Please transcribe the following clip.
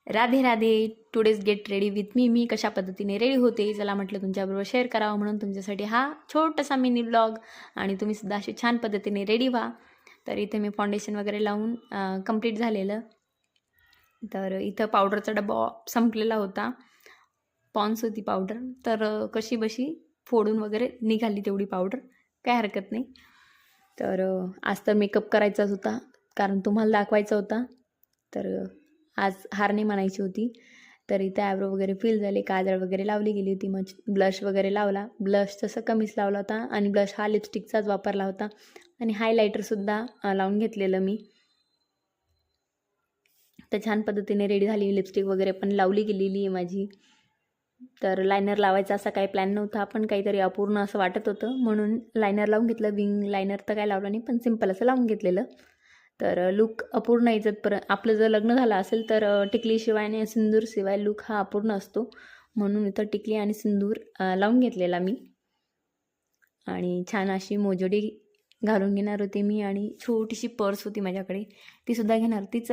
Radhe Radhe. Today's get ready with me कशा पद्धतीने ready होते चला म्हटलं तुमच्याबरोबर शेअर करावं, म्हणून तुमच्यासाठी हा छोटासा मिनी ब्लॉग. आणि तुम्हीसुद्धा अशी छान पद्धतीने रेडी व्हा. तर इथे मी फाउंडेशन वगैरे लावून कंप्लीट झालेलं. तर इथं पावडरचा डबा संपलेला होता, पॉन्स होती पावडर. तर कशी बशी फोडून वगैरे निघाली तेवढी पावडर, काय हरकत नाही. तर आज तर मेकअप करायचाच होता, कारण तुम्हाला दाखवायचा होता. तर आज हारणी म्हणायची होती. तर इथे ॲब्रो वगैरे फिल झाले, काजळ वगैरे लावली गेली होती. मग ब्लश वगैरे लावला. ब्लश तसं कमीच लावला होता आणि ब्लश हा लिपस्टिकचाच वापरला होता. आणि हायलायटरसुद्धा लावून घेतलेलं मी. तर छान पद्धतीने रेडी झाली. लिपस्टिक वगैरे पण लावली गेलेली आहे माझी. तर लायनर लावायचा असा काही प्लॅन नव्हता, पण काहीतरी अपूर्ण असं वाटत होतं, म्हणून लायनर लावून घेतलं. विंग लायनर तर काय लावलं नाही, पण सिम्पल असं लावून घेतलेलं. तर लुक अपूर्ण इजतपर्यंत आपलं जर लग्न झालं असेल तर टिकलीशिवाय आणि सिंदूरशिवाय लुक हा अपूर्ण असतो, म्हणून इथं टिकली आणि सिंदूर लावून घेतलेला मी. आणि छान अशी मोजडी घालून घेणार होते मी. आणि छोटीशी पर्स होती माझ्याकडे, तीसुद्धा घेणार होती.